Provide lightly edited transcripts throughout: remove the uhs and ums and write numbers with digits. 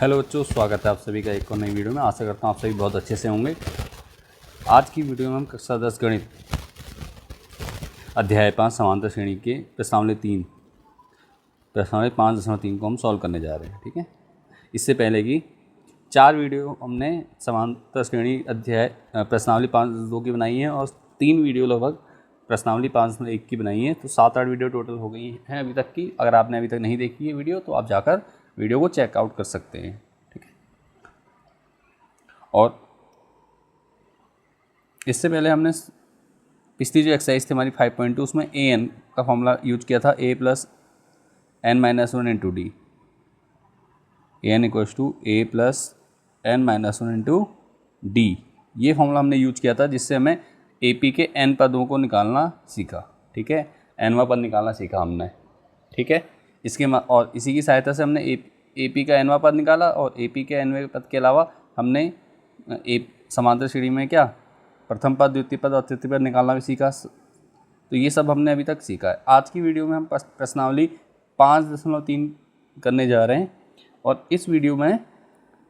Hello बच्चों, स्वागत है आप सभी का एक और नई वीडियो में। आशा करता हूँ आप सभी बहुत अच्छे से होंगे। आज की वीडियो में हम कक्षा 10 गणित अध्याय 5 समांतर श्रेणी के प्रश्नावली 5.3 को हम सॉल्व करने जा रहे हैं। ठीक है, इससे पहले की 4 वीडियो हमने समांतर श्रेणी अध्याय प्रश्नावली 5.2 की बनाई है और 3 वीडियो लगभग प्रश्नावली 5.1 की बनाई है। तो 7-8 वीडियो टोटल हो गई हैं अभी तक की। अगर आपने अभी तक नहीं देखी है वीडियो तो आप जाकर वीडियो को चेकआउट कर सकते हैं। ठीक है, और इससे पहले हमने पिछली जो एक्सरसाइज थी हमारी 5.2 उसमें ए एन का फॉर्मूला यूज किया था, a plus N minus one into D. A N equals to A plus N minus one into D, ये फॉर्मूला हमने यूज किया था जिससे हमें ए पी के एन पदों को निकालना सीखा। ठीक है, एनवा पद निकालना सीखा हमने। ठीक है, और इसी की सहायता से हमने ए पी का एनवा पद निकाला और ए पी के एनवे पद के अलावा हमने समांतर श्रेणी में क्या प्रथम पद, द्वितीय पद और तृतीय पद निकालना भी सीखा। तो ये सब हमने अभी तक सीखा है। आज की वीडियो में हम प्रश्नावली 5.3 करने जा रहे हैं और इस वीडियो में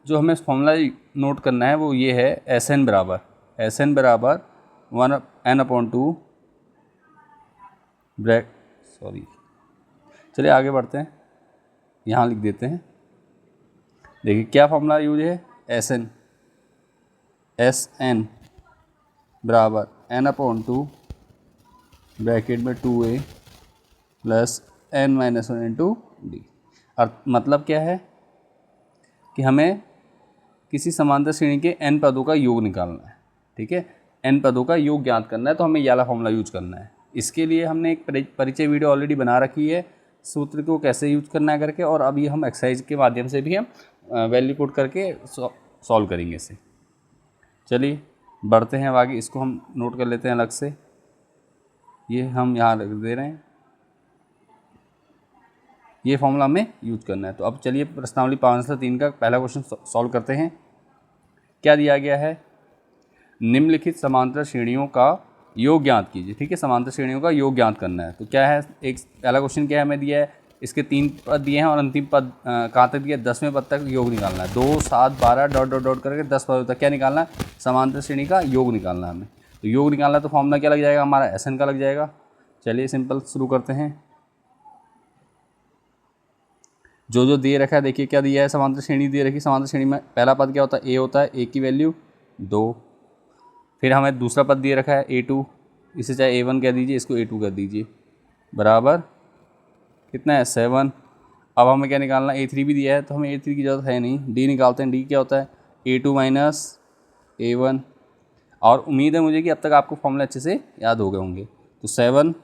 जो हमें फॉर्मूला नोट करना है वो ये है, एस एन बराबर 1n/2 चलिए आगे बढ़ते हैं, यहाँ लिख देते हैं। देखिए क्या फॉर्मूला यूज है, एस एन बराबर n/2 ब्रैकेट में 2a plus n minus one into D. और मतलब क्या है कि हमें किसी समांतर श्रेणी के n पदों का योग निकालना है। ठीक है, n पदों का योग ज्ञात करना है तो हमें ये वाला फॉर्मूला यूज करना है। इसके लिए हमने एक परिचय वीडियो ऑलरेडी बना रखी है, सूत्र को कैसे यूज करना है करके, और अभी हम एक्सरसाइज के माध्यम से भी हम वैल्यू पुट करके सॉल्व करेंगे इसे। चलिए बढ़ते हैं आगे, इसको हम नोट कर लेते हैं अलग से। ये हम यहाँ रख दे रहे हैं, ये फॉर्मूला हमें यूज करना है। तो अब चलिए प्रश्नावली 5.3 का पहला क्वेश्चन सॉल्व करते हैं। क्या दिया गया है, निम्नलिखित समांतर श्रेणियों का योग ज्ञात कीजिए। ठीक है, समांतर श्रेणियों का योग ज्ञात करना है। तो क्या है, एक पहला क्वेश्चन क्या है, हमें दिया है इसके 3 पद दिए हैं और अंतिम पद कहाँ तक दिया है, 10वें पद तक योग निकालना है। 2, 7, 12 डॉट डॉट डॉट करके 10 पदों तक क्या निकालना है, समांतर श्रेणी का योग निकालना है हमें। तो योग निकालना है तो फॉर्मूला क्या लग जाएगा हमारा, एस एन का लग जाएगा। चलिए सिंपल शुरू करते हैं। जो दे रखा है, देखिए क्या दिया है, समांतर श्रेणी दे रखी। समांतर श्रेणी में पहला पद क्या होता है, ए होता है, ए की वैल्यू 2। फिर हमें दूसरा पद दिए रखा है a2, इसे चाहे a1 कह दीजिए, इसको a2 कर दीजिए, बराबर कितना है 7। अब हमें क्या निकालना है, a3 भी दिया है तो हमें a3 की ज़रूरत है नहीं, d निकालते हैं। d क्या होता है, a2 माइनस a1। और उम्मीद है मुझे कि अब तक आपको फॉर्मूला अच्छे से याद हो गए होंगे। तो 7,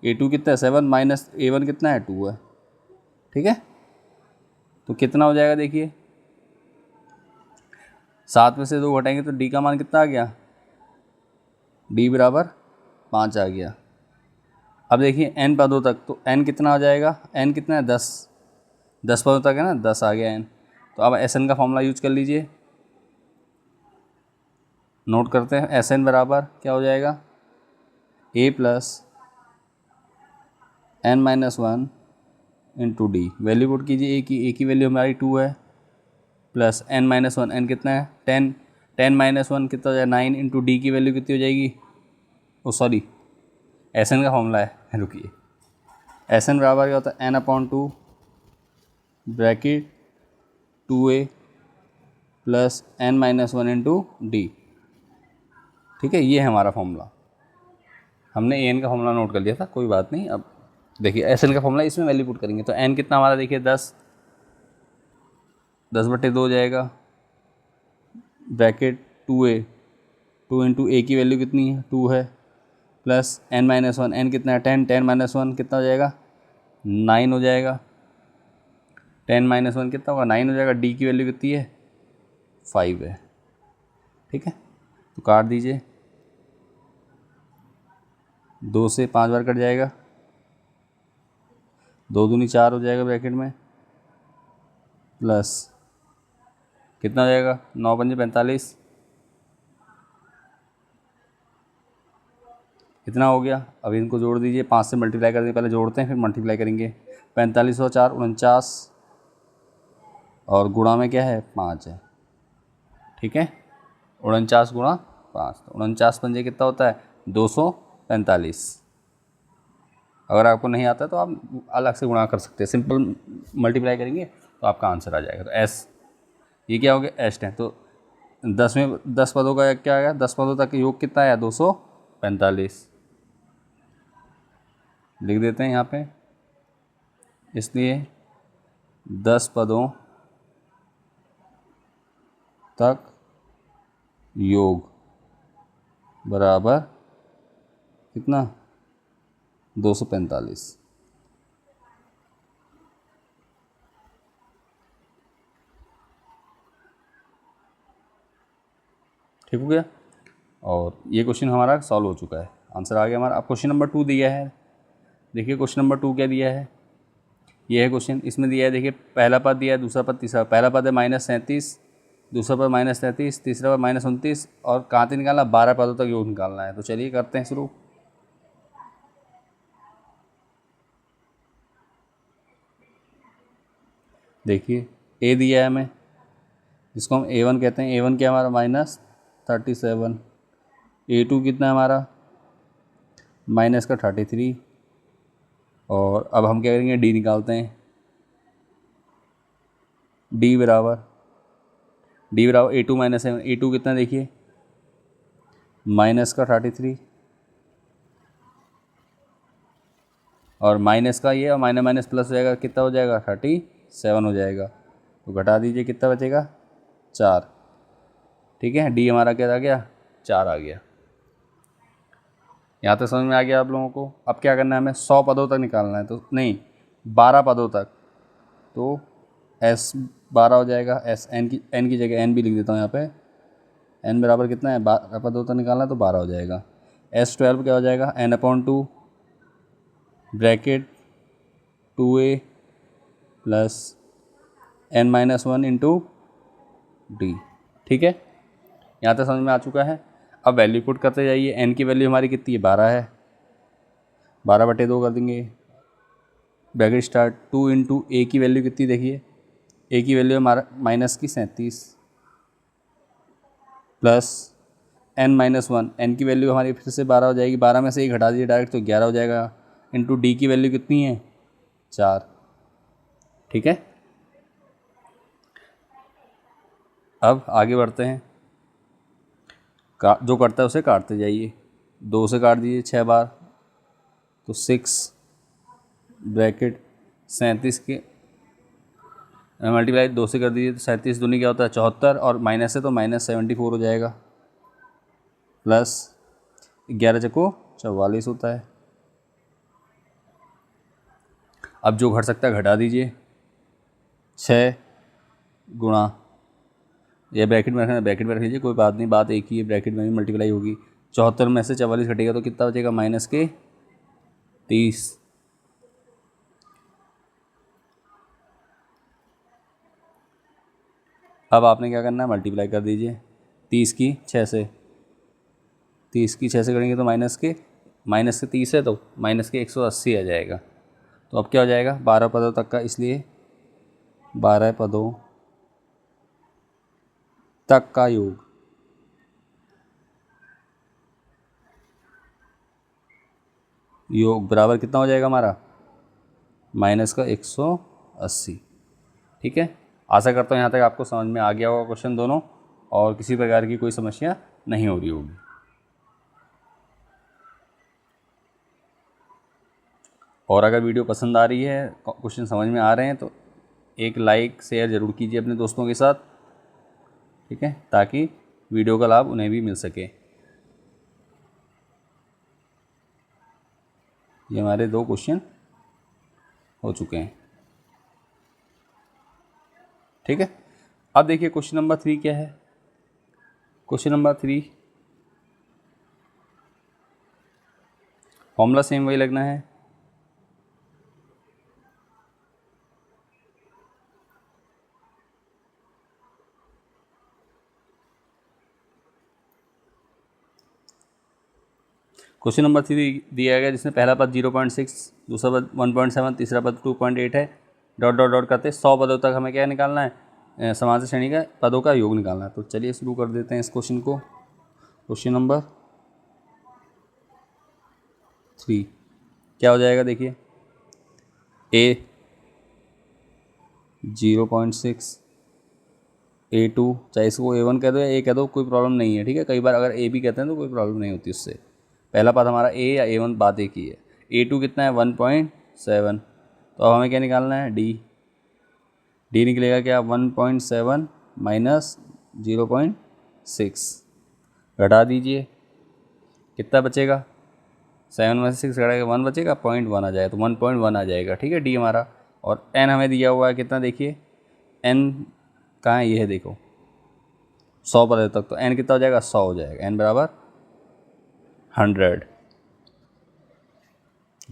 a2 कितना है 7 माइनस a1 कितना है 2 है। ठीक है, तो कितना हो जाएगा, देखिए 7 में से 2 घटाएंगे तो d का मान कितना आ गया, d बराबर 5 आ गया। अब देखिए n पदों तक, तो n कितना आ जाएगा, n कितना है 10 पदों तक है ना, 10 आ गया n। तो अब एस एन का फॉर्मूला यूज कर लीजिए, नोट करते हैं। एस एन बराबर क्या हो जाएगा, a plus n minus one into d. Value put कीजिए, ए की वैल्यू हमारी 2 है, plus n minus one, n कितना है 10, 10 माइनस वन कितना हो जाएगा 9 इंटू डी की वैल्यू कितनी हो जाएगी, ओ सॉरी एस एन का फॉर्मूला है, रुकिए। एस एन बराबर क्या होता है, n/2 bracket 2a plus n minus one into d. ठीक है, ये है हमारा फॉर्मूला। हमने ए एन का फॉर्मूला नोट कर लिया था, कोई बात नहीं। अब देखिए एस एन का फॉर्मूला, इसमें वैल्यू पुट करेंगे तो n कितना हमारा, देखिए 10/2 हो जाएगा, ब्रैकेट 2a, 2 इंटू ए की वैल्यू कितनी है 2 है, plus n minus one, n कितना है 10, 10 माइनस वन कितना हो जाएगा 9 हो जाएगा, 10 माइनस वन कितना होगा 9 हो जाएगा। डी की वैल्यू कितनी है 5 है। ठीक है, तो काट दीजिए, 2 से 5 बार कट जाएगा, 2 दूनी 4 हो जाएगा ब्रैकेट में, प्लस कितना हो जाएगा 9 पंजे 45, इतना हो गया। अब इनको जोड़ दीजिए, 5 से मल्टीप्लाई कर देंगे, पहले जोड़ते हैं फिर मल्टीप्लाई करेंगे। 45 और 4 49, और गुणा में क्या है 5 है, ठीक है। 49 गुणा 5, तो 49 पंजे कितना होता है 245। अगर आपको नहीं आता तो आप अलग से गुणा कर सकते हैं, सिंपल मल्टीप्लाई करेंगे तो आपका आंसर आ जाएगा। तो एस, ये क्या हो गया एस्ट है। तो 10 पदों का क्या आया, 10 पदों तक योग कितना आया 245 लिख देते हैं यहाँ पे। इसलिए 10 पदों तक योग बराबर कितना 245। ठीक हो गया। और ये क्वेश्चन हमारा सॉल्व हो चुका है, आंसर आ गया हमारा। अब क्वेश्चन नंबर 2 दिया है, देखिए क्वेश्चन नंबर 2 क्या दिया है, ये है क्वेश्चन। इसमें दिया है देखिए, पहला पद दिया है, दूसरा पद, तीसरा। पहला पद है -37, दूसरा पद -33, तीसरा पद -29, और कहाँ तक निकालना 12 पदों तक योग निकालना है। तो चलिए करते हैं शुरू। देखिए ए दिया है हमें, जिसको हम A1 कहते हैं। A1 क्या हमारा -37, A2 कितना है हमारा -33, और अब हम क्या करेंगे डी निकालते हैं। डी बराबर A2 -7, A2 कितना देखिए -33, और माइनस का ये, और माइनस माइनस प्लस हो जाएगा, कितना हो जाएगा 37 हो जाएगा। तो घटा दीजिए, कितना बचेगा 4, ठीक है। डी हमारा क्या आ गया 4 आ गया। यहाँ तक समझ में आ गया आप लोगों को। अब क्या करना है हमें 100 पदों तक निकालना है, तो नहीं 12 पदों तक, तो S 12 हो जाएगा। S n की जगह n भी लिख देता हूँ यहाँ पे। n बराबर कितना है 12 पदों तक निकालना है, तो 12 हो जाएगा। S12 क्या हो जाएगा n/2 bracket 2a plus n-1 into d, ठीक है। यहाँ तक समझ में आ चुका है। अब वैल्यू पुट करते जाइए। n की वैल्यू हमारी कितनी है 12 है, 12/2 कर देंगे, ब्रैकेट स्टार्ट 2 इंटू ए की वैल्यू कितनी देखिए, ए की वैल्यू हमारा -37 प्लस n-1, n की वैल्यू हमारी फिर से 12 हो जाएगी, 12 में से 1 घटा दीजिए डायरेक्ट तो 11 हो जाएगा, इंटू डी की वैल्यू कितनी है 4, ठीक है। अब आगे बढ़ते हैं, जो करता है उसे काटते जाइए। 2 से काट दीजिए 6 बार, तो 6 ब्रैकेट 37 के मल्टीप्लाई 2 से कर दीजिए, तो 37 दूनी क्या होता है 74, और माइनस है तो -74 हो जाएगा, प्लस 11 चको 44 होता है। अब जो घट सकता है घटा दीजिए, 6 गुणा, ये ब्रैकेट में रखना, ब्रैकेट में रख लीजिए, कोई बात नहीं, बात एक ही है, ब्रैकेट में भी मल्टीप्लाई होगी। 74 में से 44 घटेगा तो कितना बचेगा -30। अब आपने क्या करना है मल्टीप्लाई कर दीजिए 30 की 6 से, 30 की 6 से करेंगे तो माइनस के 30 है, तो माइनस के 180 आ जाएगा। तो अब क्या हो जाएगा 12 पदों तक का, इसलिए 12 पदों तक का योग बराबर कितना हो जाएगा हमारा -180, ठीक है। आशा करता हूँ यहाँ तक आपको समझ में आ गया होगा क्वेश्चन दोनों, और किसी प्रकार की कोई समस्या नहीं हो रही होगी। और अगर वीडियो पसंद आ रही है, क्वेश्चन समझ में आ रहे हैं, तो एक लाइक शेयर ज़रूर कीजिए अपने दोस्तों के साथ, ठीक है, ताकि वीडियो का लाभ उन्हें भी मिल सके। ये हमारे 2 क्वेश्चन हो चुके हैं, ठीक है। अब देखिए क्वेश्चन नंबर 3 क्या है। क्वेश्चन नंबर 3 फॉर्मूला सेम वही लगना है। क्वेश्चन नंबर 3 दिया गया, जिसमें पहला पद 0.6, दूसरा पद 1.7, तीसरा पद 2.8 है, डॉट डॉट डॉट करते 100 पदों तक हमें क्या निकालना है समांतर श्रेणी का पदों का योग निकालना है। तो चलिए शुरू कर देते हैं इस क्वेश्चन को। क्वेश्चन नंबर 3 क्या हो जाएगा, देखिए A 0.6, A2, चाहे इसको A1 कह दो या A कह दो, कोई प्रॉब्लम नहीं है, ठीक है। कई बार अगर A भी कहते हैं तो कोई प्रॉब्लम नहीं होती उससे। पहला पद हमारा A या A1 बात एक ही है। A2 कितना है 1.7, तो अब हमें क्या निकालना है D निकलेगा क्या 1.7 माइनस 0.6, घटा दीजिए, कितना बचेगा 7 में से 6 घटाएगा 1 बचेगा, 0.1 आ जाएगा, तो 1.1 आ जाएगा, ठीक है D हमारा। और N हमें दिया हुआ है कितना, देखिए N कहाँ है, ये है देखो 100 पदों तक, तो N कितना हो जाएगा 100 हो जाएगा, N बराबर 100।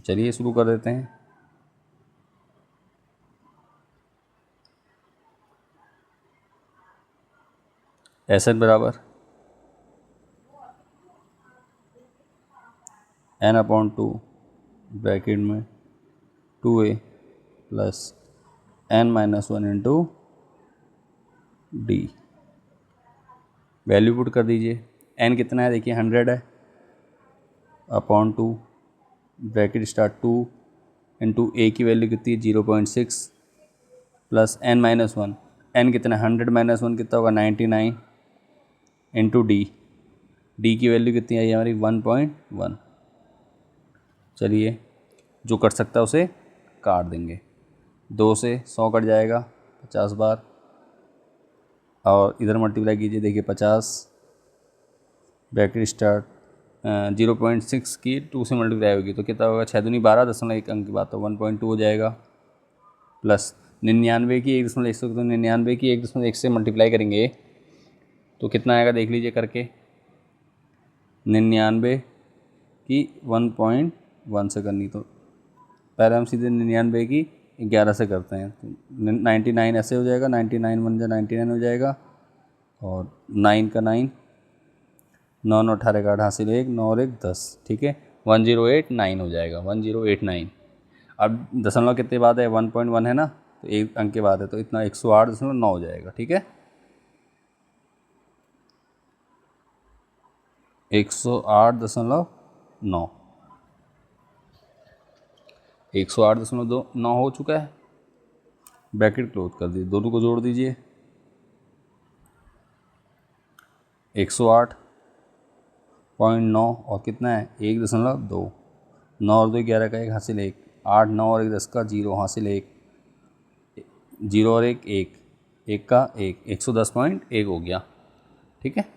चलिए शुरू कर देते हैं। Sn बराबर n/2 ब्रैकेट में 2a plus n-1 into d. Value put कर दीजिए। n कितना है, देखिए 100 है, upon 2 bracket start 2 into a की वैल्यू कितनी है 0.6 प्लस n-1, n कितना है 100 माइनस 1 कितना होगा 99 इंटू डी की वैल्यू कितनी आई हमारी 1.1। चलिए जो कट सकता है उसे काट देंगे, 2 से 100 कट जाएगा 50 बार, और इधर मल्टीप्लाई कीजिए, देखिए 50 ब्रैकेट स्टार्ट 0.6 की 2 से मल्टीप्लाई होगी तो कितना होगा 6 दूनी 12, 0.1 अंक की बात, तो 1.2 हो जाएगा, प्लस 99 की 1.1 से, तो 99 की 1.1 से मल्टीप्लाई करेंगे तो कितना आएगा देख लीजिए करके, 99 की 1.1 से करनी, तो पहले हम सीधे 99 की 11 से करते हैं, तो 99 ऐसे हो जाएगा, 99 बन जाए 99 हो जाएगा, और 9 का 9, 9 9 18 का 8 हासिल 1, 9 और 1 10, ठीक है 1089 हो जाएगा, 1089। अब दशमलव कितने बाद है 1.1 है ना, तो एक अंक के बाद है, तो इतना 108.9 हो जाएगा, ठीक है 108.9, 108.9 हो चुका है। ब्रैकेट क्लोज कर दीजिए, दोनों को जोड़ दीजिए, 108.9 और कितना है 1.2, 9 और 2 11 का 1 हासिल 1, 8 9 और 1 10 का 0 हासिल 1, 0 और 1 1, 1 का 1, 110.1 हो गया, ठीक है।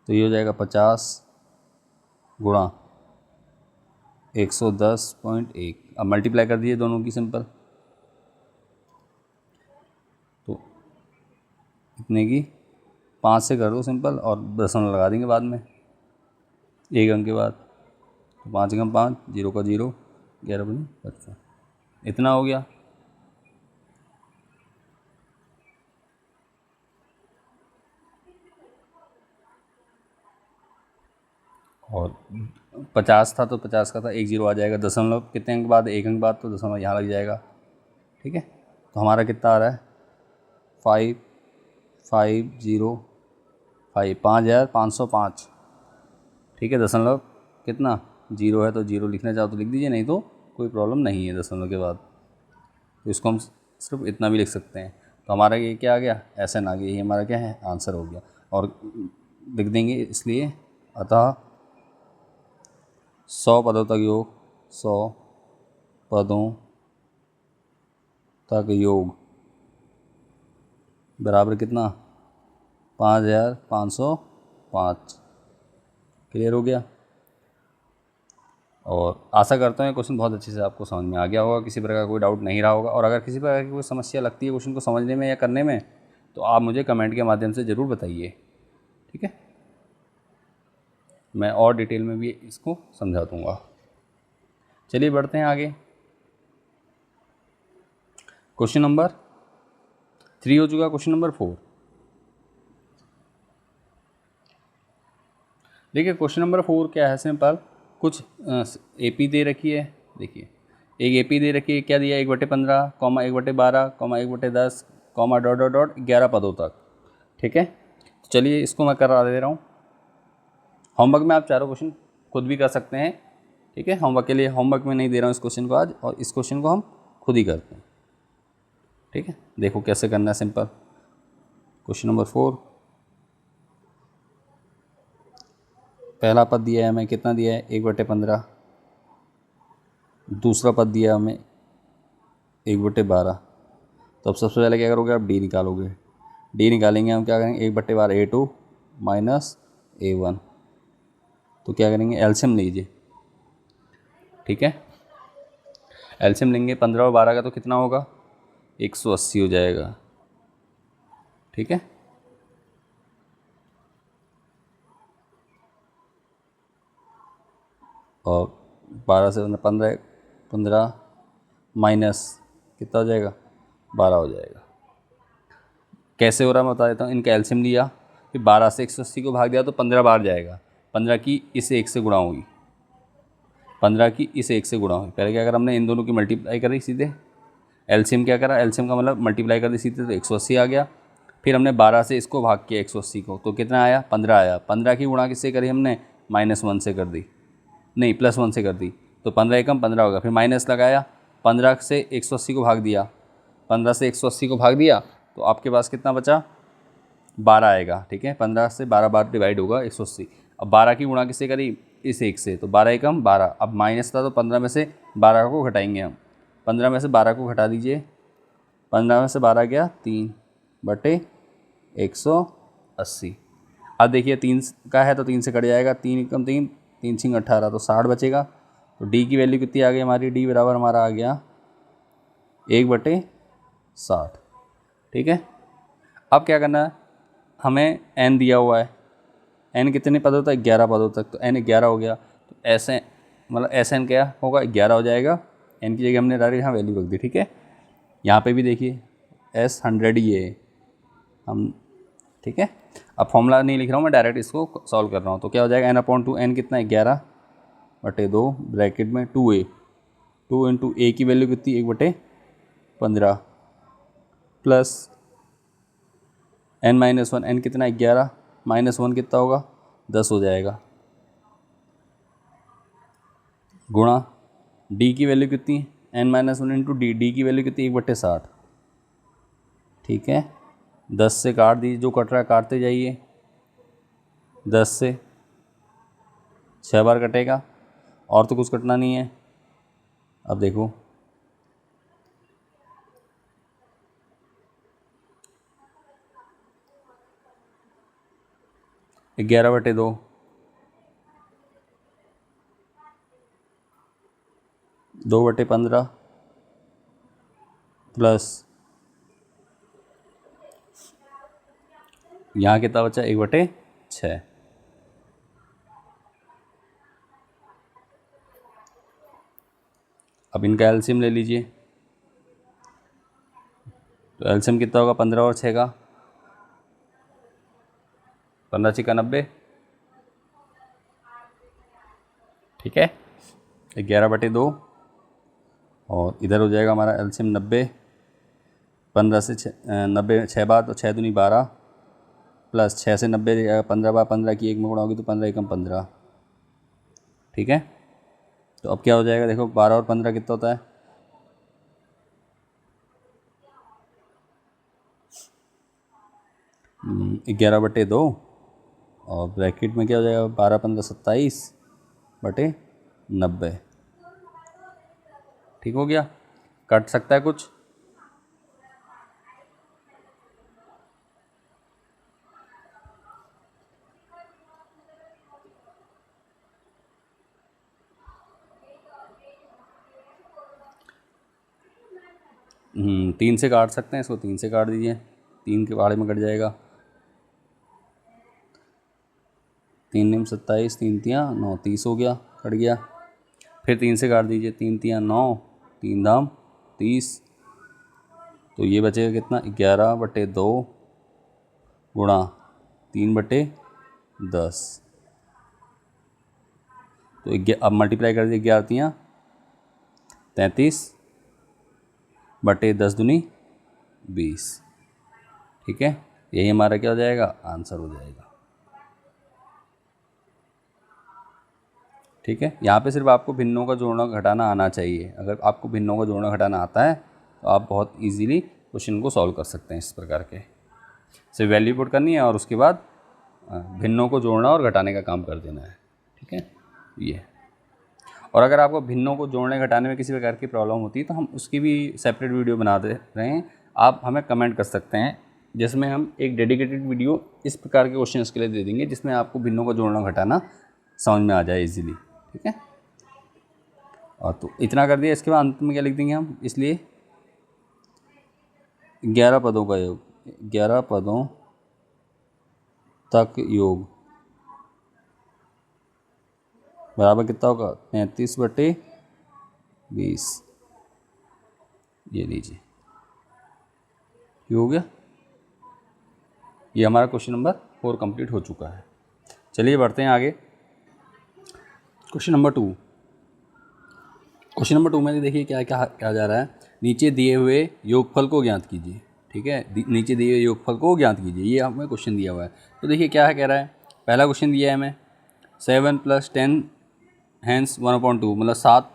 तो ये हो जाएगा 50 गुणा 110.1। अब मल्टीप्लाई कर दिए दोनों की सिंपल, तो इतने की 5 से कर दो सिंपल, और दशमलव लगा देंगे बाद में एक अंक के बाद, तो 5 एकम 5, 0 का 0, 11 बनी 55, इतना हो गया। और 50 था तो 50 का था, 1 0 आ जाएगा, दशमलव कितने अंक बाद, 1 अंक बाद, तो दशमलव यहाँ लग जाएगा, ठीक है। तो हमारा कितना आ रहा है 5505, 5505, ठीक है। दशमलव कितना 0 है, तो 0 लिखना चाहो तो लिख दीजिए, नहीं तो कोई प्रॉब्लम नहीं है दशमलव के बाद, तो इसको हम सिर्फ इतना भी लिख सकते हैं। तो हमारा ये क्या आ गया SN आ गया, ये हमारा क्या है आंसर हो गया, और लिख देंगे इसलिए, अतः 100 पदों तक योग, 100 पदों तक योग बराबर कितना 5505। क्लियर हो गया, और आशा करता हूँ क्वेश्चन बहुत अच्छे से आपको समझ में आ गया होगा, किसी प्रकार का कोई डाउट नहीं रहा होगा। और अगर किसी प्रकार की कोई समस्या लगती है क्वेश्चन को समझने में या करने में, तो आप मुझे कमेंट के माध्यम से ज़रूर बताइए, ठीक है। मैं और डिटेल में भी इसको समझा दूँगा। चलिए बढ़ते हैं आगे। क्वेश्चन नंबर 3 हो चुका, क्वेश्चन नंबर 4 देखिए। क्वेश्चन नंबर 4 क्या है, सिंपल कुछ AP दे रखी है, देखिए एक AP दे रखी है, क्या दिया 1/15, comma 1/12, comma 1/10, comma dot dot dot 11 पदों तक। ठीक है, तो चलिए इसको मैं करा दे रहा हूँ। होमवर्क में आप चारों क्वेश्चन खुद भी कर सकते हैं। ठीक है, होमवर्क के लिए होमवर्क में नहीं दे रहा हूँ इस क्वेश्चन को आज, और इस क्वेश्चन को हम खुद ही करते हैं। ठीक है, देखो कैसे करना है, सिंपल। क्वेश्चन नंबर 4, पहला पद दिया है हमें, कितना दिया है 1/15। दूसरा पद दिया है हमें 1/12। तो अब सबसे पहले क्या करोगे, आप डी निकालोगे। डी निकालेंगे हम, क्या करेंगे 1/12 A2 माइनस A1। तो क्या करेंगे, एलसीएम लीजिए। ठीक है, एलसीएम लेंगे 15 और 12 का, तो कितना होगा 180 हो जाएगा। ठीक है, और 12 से 15, 15 माइनस कितना हो जाएगा 12 हो जाएगा। कैसे हो रहा है मैं बता देता हूँ। इनका एलसीएम लिया, फिर 12 से 180 को भाग दिया तो 15 बार जाएगा। 15 की इस 1 से गुणा होगी, 15 की इस 1 से गुणा होगी। पहले क्या करा हमने, इन दोनों की मल्टीप्लाई करी सीधे। एलसीएम क्या करा, एलसीएम का मतलब मल्टीप्लाई कर दी सीधे, तो 180 आ गया। फिर हमने 12 से इसको भाग किया 180 को, तो कितना आया 15 आया। 15 की गुणा किससे करी हमने, -1 से कर दी, नहीं +1 से कर दी, तो 15 एकम 15 होगा। फिर माइनस लगाया, 15 से 180 को भाग दिया, 15 से 180 को भाग दिया, तो आपके पास कितना बचा 12 आएगा। ठीक है, 15 से 12 बार डिवाइड होगा 180। अब 12 की गुणा किससे करी, इस 1 से, तो 12 एकम 12। अब माइनस था तो 15 में से 12 को घटाएंगे हम। 15 में से 12 को घटा दीजिए, 15 में से 12 गया 3/180। अब देखिए 3 का है तो 3 से कट जाएगा, 3 एकम 3, 3 छिंग 18, तो 60 बचेगा। तो डी की वैल्यू कितनी आ गई हमारी, डी बराबर हमारा आ गया 1/60। ठीक है, अब क्या करना है, हमें n दिया हुआ है, n कितने पदों तक, 11 पदों तक, तो n 11 हो गया। तो ऐसे मतलब SN क्या होगा 11 हो जाएगा। n की जगह हमने डायरेक्ट यहाँ वैल्यू रख दी। ठीक है, यहाँ पे भी देखिए S 100 ही है हम। ठीक है, अब फॉर्मूला नहीं लिख रहा हूँ मैं, डायरेक्ट इसको सॉल्व कर रहा हूँ। तो क्या हो जाएगा n/2, n कितना है 11/2 ब्रैकेट में 2a, 2 इंटू a की वैल्यू कितनी 1/15 प्लस n-1, n कितना है 11, -1 कितना होगा 10 हो जाएगा, गुणा d की वैल्यू कितनी n-1 इंटू डी, डी की वैल्यू कितनी 1/60। ठीक है, 10 से काट दीजिए, जो कट रहा है काटते जाइए। 10 से 6 बार कटेगा, और तो कुछ कटना नहीं है। अब देखो 11/2, 2/15 प्लस यहाँ कितना बचा 1/6। अब इनका एलसीएम ले लीजिए, तो एलसीएम कितना होगा 15 और 6 का, 15 6 का 90। ठीक है, 11/2, और इधर हो जाएगा हमारा एलसीएम 90। 15 से 90 6 बार, तो 6 दूनी 12 प्लस 6 से 90 15 बार, 15 की 1 में गुणा होगी तो 15 एकम 15। ठीक है, तो अब क्या हो जाएगा देखो, 12 और 15 कितना होता है 11/2, और ब्रैकेट में क्या हो जाएगा 12 15 27/90। ठीक हो गया, कट सकता है कुछ। तीन से काट सकते हैं इसको, 3 से काट दीजिए, 3 के बारे में कट जाएगा, 3 निम 27, 3 तियाँ 9, 30 हो गया, कट गया। फिर 3 से काट दीजिए, 3 तियाँ 9, 3 दाम 30, तो ये बचेगा कितना 11/2 गुणा 3/10। तो अब मल्टीप्लाई कर दीजिए, 11 तियाँ 33/10 × 20। ठीक है, यही हमारा क्या हो जाएगा, आंसर हो जाएगा। ठीक है, यहाँ पे सिर्फ आपको भिन्नों का जोड़ना घटाना आना चाहिए। अगर आपको भिन्नों का जोड़ना घटाना आता है तो आप बहुत इजीली क्वेश्चन को सॉल्व कर सकते हैं। इस प्रकार के सिर्फ वैल्यू पुट करनी है और उसके बाद भिन्नों को जोड़ना और घटाने का काम कर देना है। ठीक है, ये। और अगर आपको भिन्नों को जोड़ने घटाने में किसी प्रकार की प्रॉब्लम होती है तो हम उसकी भी सेपरेट वीडियो बना दे रहे हैं, आप हमें कमेंट कर सकते हैं, जिसमें हम एक डेडिकेटेड वीडियो इस प्रकार के क्वेश्चंस के लिए दे देंगे जिसमें आपको भिन्नों का जोड़ना घटाना समझ में आ जाए इजीली। ठीक है, और तो इतना कर दिया। इसके बाद अंत में क्या लिख देंगे हम, इसलिए 11 पदों का योग, 11 पदों तक योग बराबर कितना होगा, 33/20। ये लीजिए, ये हो गया। ये हमारा क्वेश्चन नंबर 4 कंप्लीट हो चुका है। चलिए बढ़ते हैं आगे। Question number 2। क्वेश्चन नंबर 2 में देखिए क्या क्या क्या जा रहा है, नीचे दिए हुए योगफल को ज्ञात कीजिए। ठीक है, नीचे दिए हुए योगफल को ज्ञात कीजिए, ये हमें क्वेश्चन दिया हुआ है। तो देखिए क्या है, कह रहा है, पहला क्वेश्चन दिया है हमें 7 + 10 हैंस 1/2, मतलब 7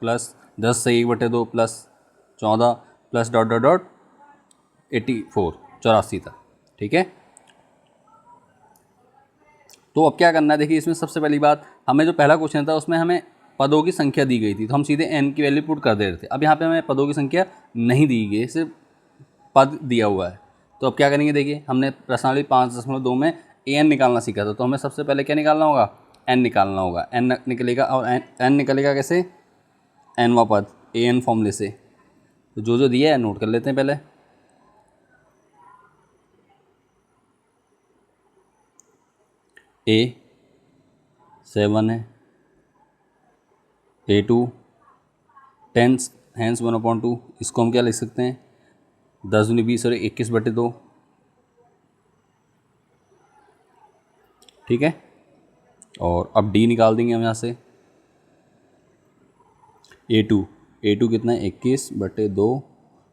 + 10 से 1/2 + 14 + ... 84 तक। ठीक है, तो अब क्या करना है, देखिए इसमें सबसे पहली बात, हमें जो पहला क्वेश्चन था उसमें हमें पदों की संख्या दी गई थी, तो हम सीधे n की वैल्यू पुट कर दे रहे थे। अब यहाँ पे हमें पदों की संख्या नहीं दी गई, सिर्फ पद दिया हुआ है। तो अब क्या करेंगे, देखिए हमने प्रश्नावली 5.2 में an निकालना सीखा था, तो हमें सबसे पहले क्या निकालना होगा, n निकालना होगा। n निकलेगा, और n निकलेगा कैसे, nवां पद an फॉर्मूले से। तो जो दिया है नोट कर लेते हैं पहले। a 7 है, A2 10 हैंस 1/2, इसको हम क्या लिख सकते हैं, 10 दूनी 20 और 21/2। ठीक है, और अब D निकाल देंगे हम यहाँ से। A2 कितना है, 21/2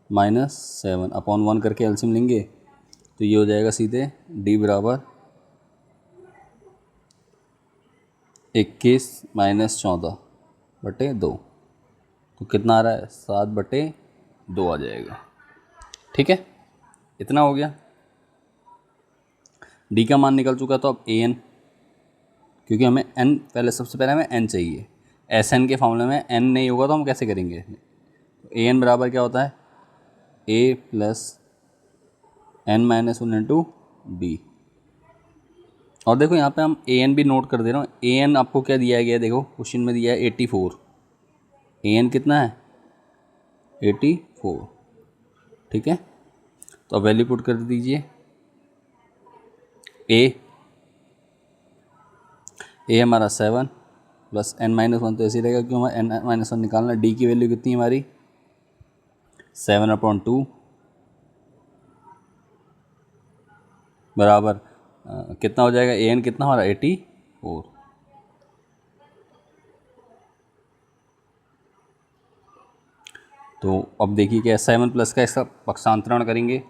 - 7/1 करके एलसीएम लेंगे तो ये हो जाएगा सीधे D बराबर 21 - 14/2। तो कितना आ रहा है, 7/2 आ जाएगा। ठीक है, इतना हो गया। D का मान निकल चुका, तो अब an, क्योंकि हमें n पहले, सबसे पहले हमें n चाहिए। Sn के फॉर्मूले में n नहीं होगा तो हम कैसे करेंगे। तो an बराबर क्या होता है, a + n - 1 × d। और देखो यहाँ पे हम an भी नोट कर दे रहा हूँ। an आपको क्या दिया गया है, देखो क्वेश्चन में दिया है 84। an कितना है, 84। ठीक है, तो अब वैल्यू पुट कर दीजिए। a हमारा 7 + n - 1 तो ऐसे ही रहेगा, क्यों हमारा n - 1 निकालना। d की वैल्यू कितनी है हमारी, 7/2 बराबर कितना हो जाएगा, an कितना हमारा 84। तो अब देखिए क्या, 7 + का इसका पक्षांतरण करेंगे,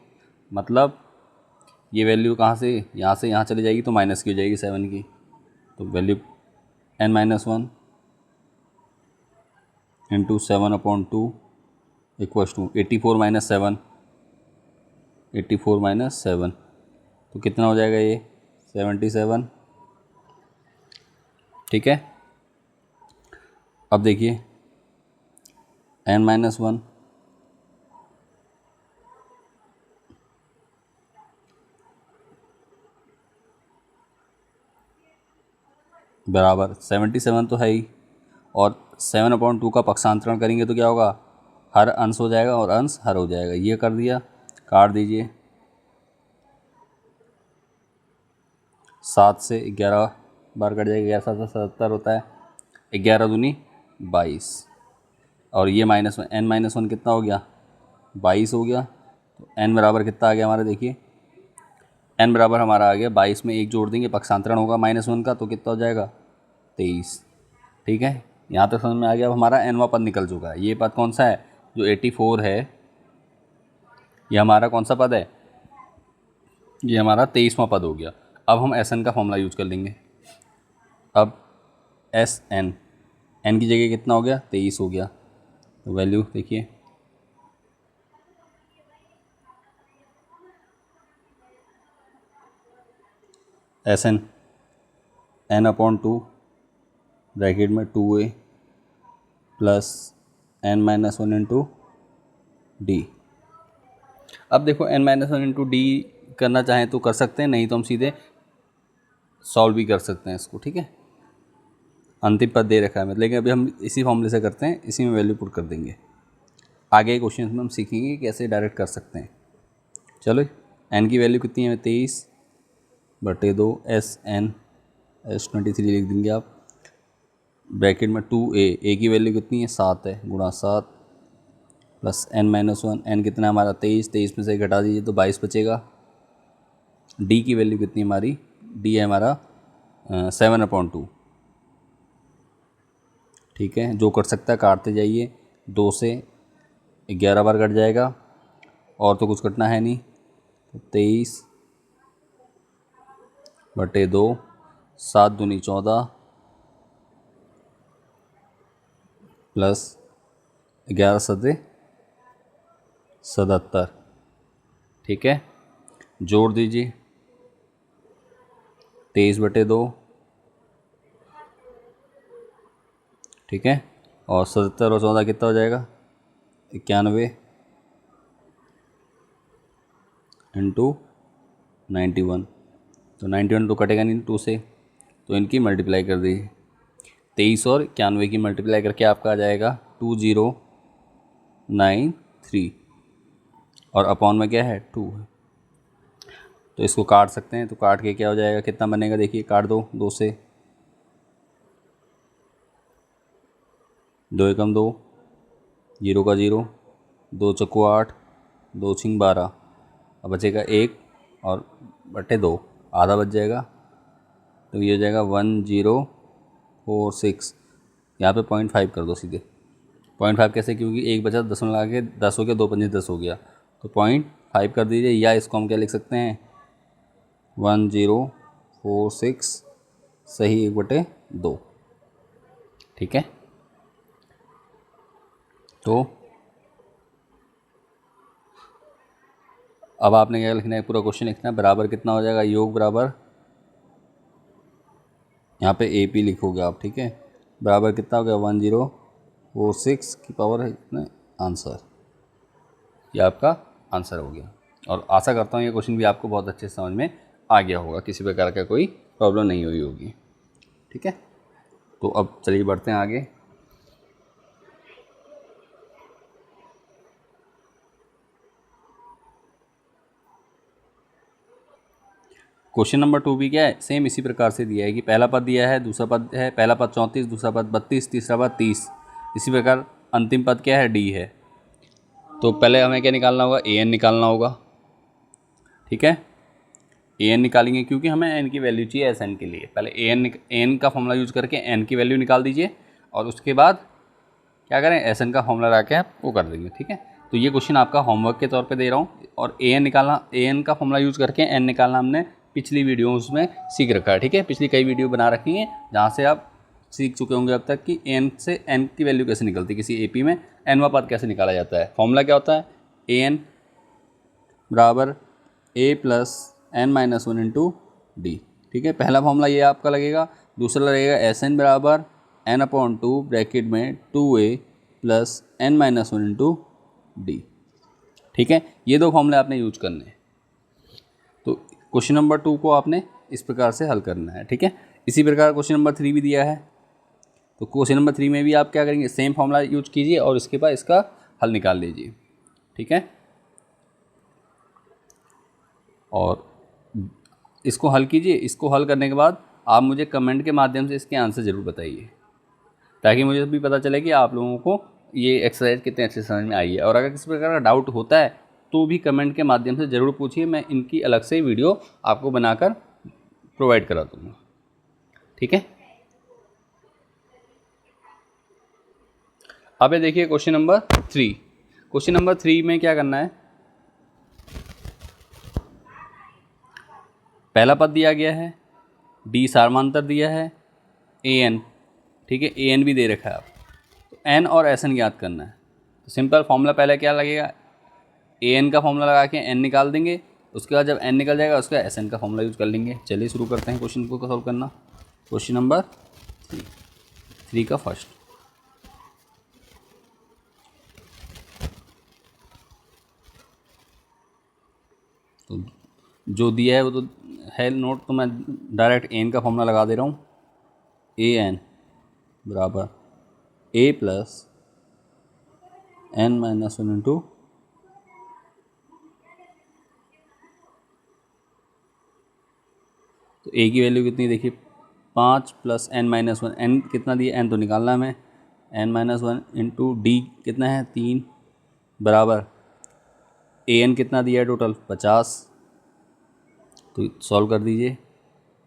मतलब ये वैल्यू कहाँ से यहाँ चली जाएगी तो माइनस की हो जाएगी 7 की। तो वैल्यू n - 1 × 7/2 = 84 - 7, 84 - 7, तो कितना हो जाएगा ये, 77। ठीक है, अब देखिए n - 1 बराबर 77 तो है ही, और 7/2 का पक्षांतरण करेंगे तो क्या होगा, हर अंश हो जाएगा और अंश हर हो जाएगा। ये कर दिया, काट दीजिए। 7 से 11 बार कट जाएगा, 11 7 77 होता है, 11 दूनी 22, और ये n - 1 कितना हो गया, 22 हो गया। तो n बराबर कितना आ गया हमारा, देखिए n बराबर हमारा आ गया 22 में 1 जोड़ देंगे, पक्षांतरण होगा -1 का, तो कितना हो जाएगा, 23। ठीक है, यहाँ तक समझ में आ गया। अब हमारा nवां पद निकल चुका है। ये पद कौन सा है? जो 84 है, ये हमारा कौन सा पद है? ये हमारा 23वां पद हो गया। अब हम Sn का फॉर्मूला यूज कर लेंगे। अब Sn, n की जगह कितना हो गया? 23 हो गया। तो वैल्यू देखिए, Sn n/2 ब्रैकेट में 2a plus n-1 into D. अब देखो n-1 इंटू डी करना चाहें तो कर सकते हैं, नहीं तो हम सीधे सॉल्व भी कर सकते हैं इसको, ठीक है। अंतिम पद दे रखा है मतलब, लेकिन अभी हम इसी फॉर्मूले से करते हैं, इसी में वैल्यू पुट कर देंगे। आगे क्वेश्चन में हम सीखेंगे कैसे डायरेक्ट कर सकते हैं। चलो, n की वैल्यू कितनी है? 23/2 Sn S23 लिख देंगे आप। ब्रैकेट में 2a की वैल्यू कितनी है? 7 है, गुणा 7 प्लस n-1, n कितना है हमारा? 23 में से घटा दीजिए तो 22 बचेगा। d की वैल्यू कितनी है हमारी? d है हमारा 7/2, ठीक है। जो कट सकता है काटते जाइए, 2 से 11 बार कट जाएगा, और तो कुछ कटना है नहीं। तो 23/2, 7 दूनी 14 प्लस 11 सत्ते 77, ठीक है। जोड़ दीजिए 23/2, ठीक है। और 77 और 14 कितना हो जाएगा? 91 इंटू 91। तो 91 तो कटेगा नहीं 2 से, तो इनकी मल्टीप्लाई कर दीजिए। 23 और 91 की मल्टीप्लाई करके आपका आ जाएगा 2093, और अपॉन में क्या है? 2 है। तो इसको काट सकते हैं, तो काट के क्या हो जाएगा? कितना बनेगा? देखिए, काट दो 2 से, 2 एकम 2, 0 का 0, 2 चक्कू 8, 2 छिंग 12, अब बचेगा 1 और बटे 2, आधा बच जाएगा। तो ये हो जाएगा 1046। यहाँ पे 0.5 कर दो सीधे। 0.5 कैसे? क्योंकि एक बचा, 10 लगा के 10 हो गया, 2 पंजे 10 हो गया, तो 0.5 कर दीजिए। या इसको हम क्या लिख सकते हैं? 1046 सही 1/2, ठीक है। तो अब आपने क्या लिखना है? पूरा क्वेश्चन लिखना है। बराबर कितना हो जाएगा? योग बराबर, यहाँ पे AP लिखोगे आप, ठीक है। बराबर कितना हो गया? 1046 की पावर है इतना आंसर। ये आपका आंसर हो गया। और आशा करता हूँ ये क्वेश्चन भी आपको बहुत अच्छे से समझ में आ गया होगा, किसी प्रकार का कोई प्रॉब्लम नहीं हुई होगी, ठीक है। तो अब चलिए बढ़ते हैं आगे। क्वेश्चन नंबर 2 भी क्या है? सेम इसी प्रकार से दिया है कि पहला पद दिया है, दूसरा पद है, पहला पद 34, दूसरा पद 32, तीसरा पद 30। इसी प्रकार अंतिम पद क्या है? D है। तो पहले हमें क्या निकालना होगा? AN निकालना होगा, ठीक है। AN निकालेंगे क्योंकि हमें n की वैल्यू चाहिए Sn के लिए। पहले AN का फॉर्मूला यूज़ करके n की वैल्यू निकाल दीजिए, और उसके बाद क्या करें? Sn का फॉर्मूला ला के आप वो कर देंगे, ठीक है। तो ये क्वेश्चन आपका होमवर्क के तौर पे दे रहा हूँ। और AN का फॉर्मूला यूज़ करके n निकालना हमने पिछली वीडियोस में सीख रखा है, ठीक है। पिछली कई वीडियो बना रखी हैं जहाँ से आप सीख चुके होंगे अब तक कि n से n की वैल्यू कैसे निकलती है, किसी AP में nवां पद कैसे निकाला जाता है। फॉर्मूला क्या होता है? AN बराबर A plus n-1 into d, ठीक है। पहला फॉर्मूला ये आपका लगेगा। दूसरा लगेगा Sn बराबर n/2 ब्रैकेट में 2a plus n-1 into d, ठीक है। ये दो फॉर्मूले आपने यूज करने हैं। तो क्वेश्चन नंबर 2 को आपने इस प्रकार से हल करना है, ठीक है। इसी प्रकार क्वेश्चन नंबर 3 भी दिया है। तो क्वेश्चन नंबर 3 में भी आप क्या करेंगे? सेम फॉर्मूला यूज कीजिए और इसके बाद इसका हल निकाल लीजिए, ठीक है। और इसको हल कीजिए। इसको हल करने के बाद आप मुझे कमेंट के माध्यम से इसके आंसर ज़रूर बताइए, ताकि मुझे भी पता चले कि आप लोगों को ये एक्सरसाइज कितने अच्छे समझ में आई है। और अगर किसी प्रकार का डाउट होता है तो भी कमेंट के माध्यम से ज़रूर पूछिए, मैं इनकी अलग से वीडियो आपको बनाकर प्रोवाइड करा दूँगा, ठीक है। अब ये देखिए क्वेश्चन नंबर 3। क्वेश्चन नंबर 3 में क्या करना है, पहला पद दिया गया है, डी सामांतर दिया है, ए एन, ठीक है, ए एन भी दे रखा है। आप तो एन और एस एन ज्ञात करना है। तो सिंपल फॉर्मूला पहले क्या लगेगा, ए एन का फॉर्मूला लगा के एन निकाल देंगे, उसके बाद जब एन निकल जाएगा उसका एस एन का फॉर्मूला यूज कर लेंगे। चलिए शुरू करते हैं क्वेश्चन को सॉल्व करना। क्वेश्चन नंबर 3 का फर्स्ट, तो जो दिया है वो तो है नोट, तो मैं डायरेक्ट एन का फॉर्मूला लगा दे रहा हूँ। ए एन बराबर ए प्लस एन माइनस 1 इंटू तो ए की वैल्यू कितनी देखिए 5 प्लस एन माइनस 1, एन कितना दिया, एन तो निकालना है हमें, एन माइनस 1 इंटू डी कितना है 3 बराबर ए एन कितना दिया है टोटल 50। तो सॉल्व कर दीजिए,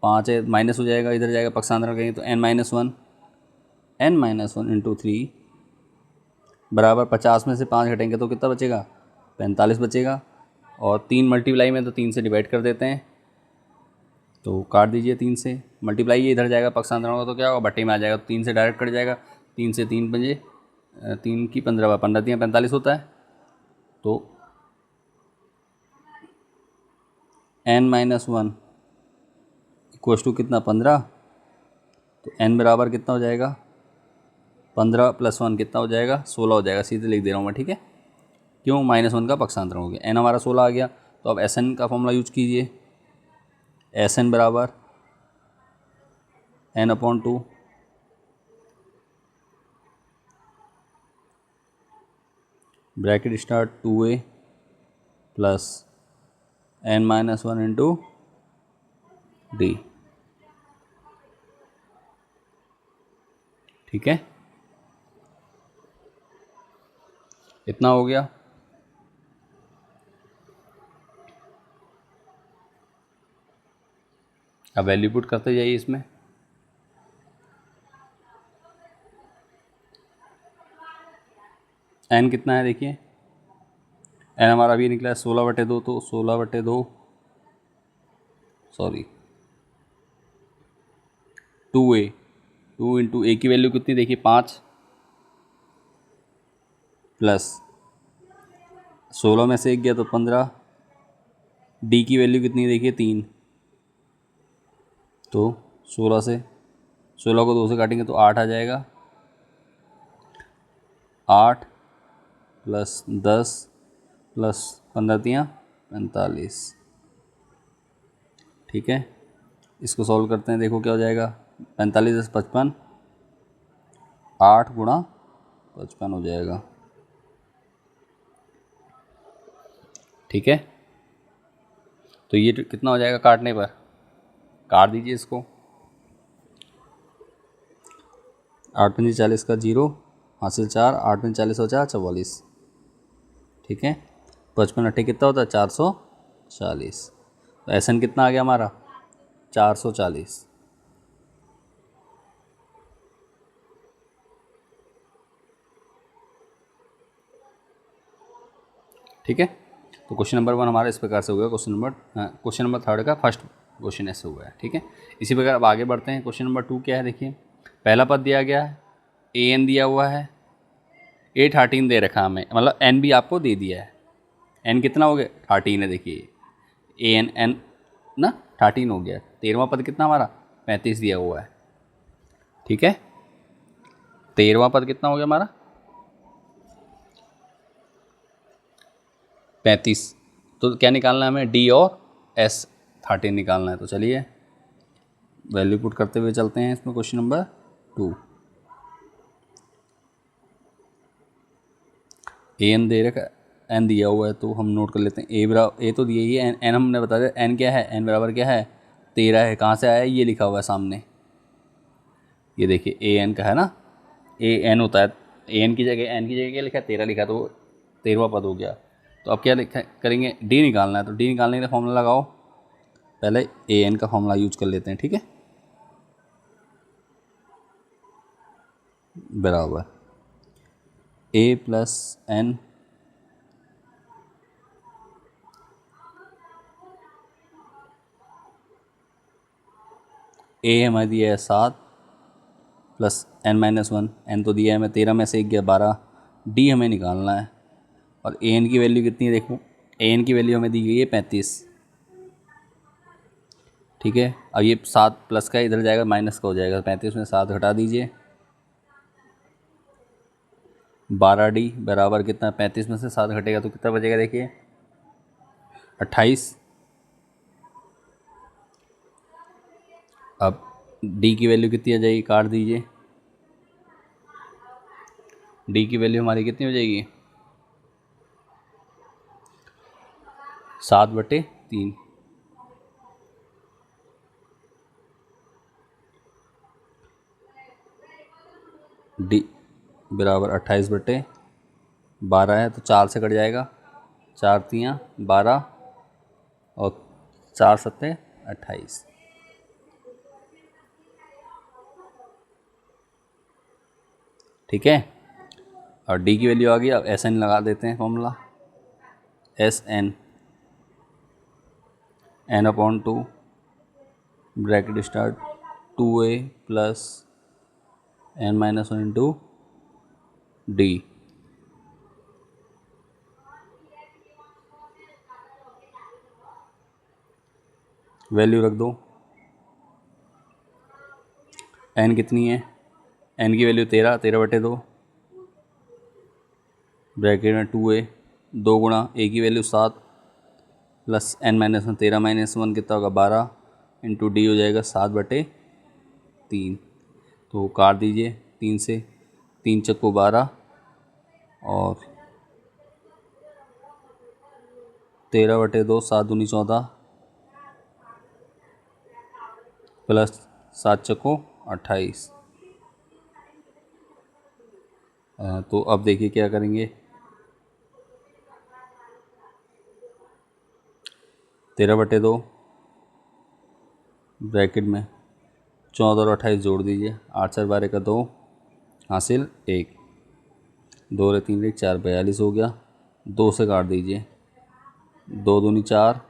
5 है माइनस हो जाएगा, इधर जाएगा पक्षांतर करेंगे तो एन माइनस वन इंटू 3 बराबर 50 में से 5 घटेंगे तो कितना बचेगा 45 बचेगा। और 3 मल्टीप्लाई में तो 3 से डिवाइड कर देते हैं, तो काट दीजिए 3 से, मल्टीप्लाई ये इधर जाएगा पक्षांतर होगा तो क्या होगा बट्टे में आ जाएगा, तो 3 से डायरेक्ट कट जाएगा, 3 से 3 पंजे 3 की 15 15 3 45 होता है। तो एन माइनस 1 इक्वल्स टू कितना 15, तो एन बराबर कितना हो जाएगा 15 प्लस 1 कितना हो जाएगा 16 हो जाएगा, सीधे लिख दे रहा हूँ मैं, ठीक है। क्यों, -1 का पक्षांतर हो गया, एन हमारा 16 आ गया। तो अब एस एन का फॉर्मूला यूज कीजिए, एस एन बराबर n upon 2 bracket start 2a plus N minus 1 into d, ठीक है, इतना हो गया। अब वैल्यू पुट करते जाइए इसमें, एन कितना है देखिए, एन हमारा अभी निकला है 16/2, तो 16/2 सॉरी 2a, 2 इंटू ए की वैल्यू कितनी देखिए 5 प्लस 16 में से 1 गया तो 15, डी की वैल्यू कितनी देखिए 3, तो 16 को 2 से काटेंगे तो 8 आ जाएगा, 8 प्लस 10 प्लस 15 तियाँ 45, ठीक है। इसको सॉल्व करते हैं, देखो क्या हो जाएगा 45 + 55 8 गुणा 55 हो जाएगा, ठीक है। तो ये कितना हो जाएगा काटने पर, काट दीजिए इसको, 8 पंजे 40 का 0 हासिल 4, 8 पंजे 40 हो 4 44, ठीक है। 55 अट्ठे कितना होता है 440, तो एस एन कितना आ गया हमारा 440, ठीक है। तो क्वेश्चन नंबर 1 हमारा इस प्रकार से हुआ, क्वेश्चन नंबर 3 का फर्स्ट क्वेश्चन ऐसे हुआ है, ठीक है। इसी प्रकार अब आगे बढ़ते हैं। क्वेश्चन नंबर 2 क्या है देखिए, पहला पद दिया गया है, ए एन दिया हुआ है, ए 13 दे रखा हमें, मतलब एन भी आपको दे दिया है, एन कितना हो गया 13 है देखिए, ए एन एन ना 13 हो गया। 13वां पद कितना हमारा 35 दिया हुआ है, ठीक है। 13वां पद कितना हो गया हमारा 35, तो क्या निकालना है हमें डी और एस 13 निकालना है। तो चलिए वैल्यू पुट करते हुए चलते हैं इसमें। क्वेश्चन नंबर 2, ए एन दे रखा, एन दिया हुआ है तो हम नोट कर लेते हैं, ए बराबर, ए तो दिया ही है, एन हमने बता दिया, एन क्या है, एन बराबर क्या है 13 है, कहाँ से आया है ये लिखा हुआ है सामने, ये देखिए ए एन का है ना, ए एन होता है, ए एन की जगह क्या लिखा है 13 लिखा, तो 13वां पद हो गया। तो अब क्या लिखा करेंगे, डी निकालना है, तो डी निकालने के लिए फॉर्मूला लगाओ, पहले ए एन का फॉर्मूला यूज कर लेते हैं, ठीक है, बराबर ए प्लस एन ए हमें दिया है 7 प्लस एन माइनस 1, एन तो दिया है हमें 13 में से 1 गया 12, डी हमें निकालना है। और ए एन की वैल्यू कितनी है देखो, ए एन की वैल्यू हमें दी गई है 35। ठीक है, अब ये 7 प्लस का इधर जाएगा माइनस का हो जाएगा, 35 में 7 घटा दीजिए, 12 डी बराबर कितना, 35 में से 7 घटेगा तो कितना बचेगा देखिए 28। अब डी की वैल्यू कितनी आ जाएगी, काट दीजिए, डी की वैल्यू हमारी कितनी हो जाएगी 7/3। डी बराबर 28/12 है तो 4 से कट जाएगा, 4 तियाँ 12 और 4 सत्ते 28। ठीक है, और डी की वैल्यू आ गई। अब एस एन लगा देते हैं formula, S n n upon 2 bracket start 2a plus N minus 1 into d. Value रख दो, एन कितनी है, एन की वैल्यू 13/2 ब्रैकेट में 2a, 2 गुणा ए की value 7 plus N minus 1 13 minus 1 कितना होगा 12 इंटू डी हो जाएगा 7/3। तो काट दीजिए 3 से, 3 चक्को 12 और 13/2 7 दूनी 14 प्लस 7 चक्को 28। तो अब देखिए क्या करेंगे, 13/2 ब्रैकेट में 14 और 28 जोड़ दीजिए, 8 4 12 का 2 हासिल 1, 2 और 3 1 4 42 हो गया, 2 से काट दीजिए, 2 दूनी 4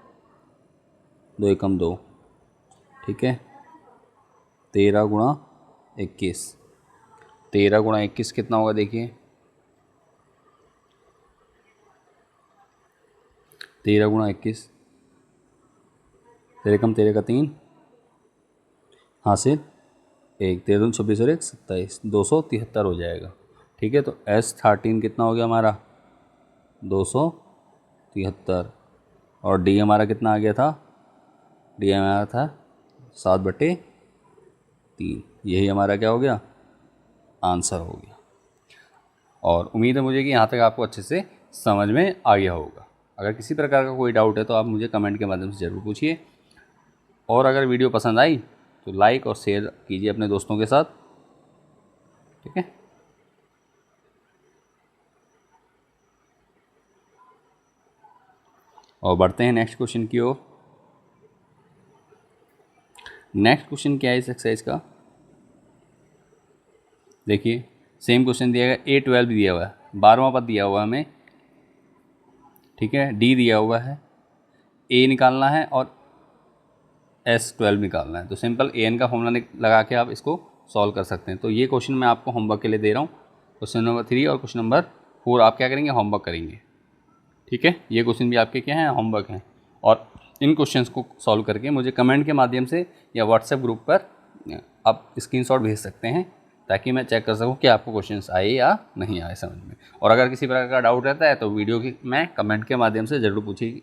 2 एकम 2। ठीक है, 13 गुणा 21, 13 गुणा 21 कितना होगा देखिए, 13 गुणा 21 तेरह कम 13 का 3 हासिल 1, 13 दूनी 26 और 1 27, 273 हो जाएगा। ठीक है, तो S13 कितना हो गया हमारा 273 और डी हमारा कितना आ गया था, डी हमारा था 7/3। यही हमारा क्या हो गया आंसर हो गया। और उम्मीद है मुझे कि यहाँ तक आपको अच्छे से समझ में आ गया होगा। अगर किसी प्रकार का कोई डाउट है तो आप मुझे कमेंट के माध्यम से ज़रूर पूछिए, और अगर वीडियो पसंद आई तो लाइक और शेयर कीजिए अपने दोस्तों के साथ। ठीक है, और बढ़ते हैं नेक्स्ट क्वेश्चन की ओर। नेक्स्ट क्वेश्चन क्या है इस एक्सरसाइज का, देखिए सेम क्वेश्चन दिया गया, A12 दिया हुआ है, 12वां पद दिया हुआ है हमें। ठीक है, डी दिया हुआ है, ए निकालना है और S12 निकालना है। तो सिंपल AN का फॉर्मूला लगा के आप इसको सॉल्व कर सकते हैं। तो ये क्वेश्चन मैं आपको होमवर्क के लिए दे रहा हूँ। क्वेश्चन नंबर 3 और क्वेश्चन नंबर 4 आप क्या करेंगे, होमवर्क करेंगे। ठीक है, ये क्वेश्चन भी आपके क्या हैं, होमवर्क हैं। और इन क्वेश्चंस को सॉल्व करके मुझे कमेंट के माध्यम से या व्हाट्सएप ग्रुप पर आप स्क्रीनशॉट भेज सकते हैं, ताकि मैं चेक कर सकूं कि आपको क्वेश्चंस आए या नहीं आए समझ में। और अगर किसी प्रकार का डाउट रहता है तो वीडियो की मैं कमेंट के माध्यम से ज़रूर पूछिए।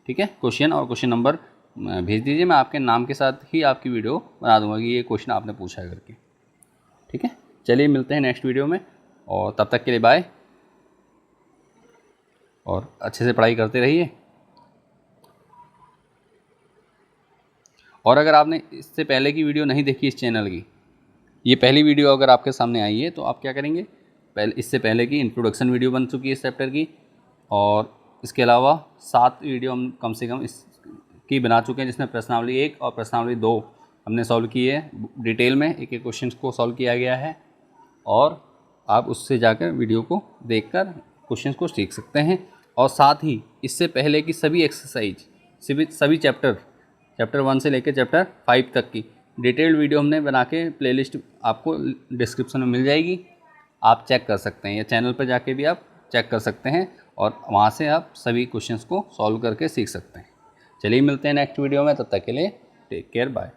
ठीक है, क्वेश्चन और क्वेश्चन नंबर भेज दीजिए, मैं आपके नाम के साथ ही आपकी वीडियो बना दूंगा कि ये क्वेश्चन आपने पूछा है करके। ठीक है, चलिए मिलते हैं नेक्स्ट वीडियो में, और तब तक के लिए बाय, और अच्छे से पढ़ाई करते रहिए। और अगर आपने इससे पहले की वीडियो नहीं देखी इस चैनल की, ये पहली वीडियो अगर आपके सामने आई है, तो आप क्या करेंगे, इससे पहले की इंट्रोडक्शन वीडियो बन चुकी है इस चैप्टर की, और इसके अलावा 7 वीडियो हम कम से कम इसकी बना चुके हैं, जिसमें प्रश्नावली 1 और प्रश्नावली 2 हमने सॉल्व की है डिटेल में, एक एक क्वेश्चन को सॉल्व किया गया है। और आप उससे जाकर वीडियो को देखकर क्वेश्चन को सीख सकते हैं। और साथ ही इससे पहले की सभी एक्सरसाइज सभी चैप्टर 1 से लेकर चैप्टर 5 तक की डिटेल्ड वीडियो हमने बना के प्लेलिस्ट आपको डिस्क्रिप्शन में मिल जाएगी, आप चेक कर सकते हैं, या चैनल पर जाके भी आप चेक कर सकते हैं और वहाँ से आप सभी क्वेश्चंस को सॉल्व करके सीख सकते हैं। चलिए मिलते हैं नेक्स्ट वीडियो में, तब तक के लिए टेक केयर, बाय।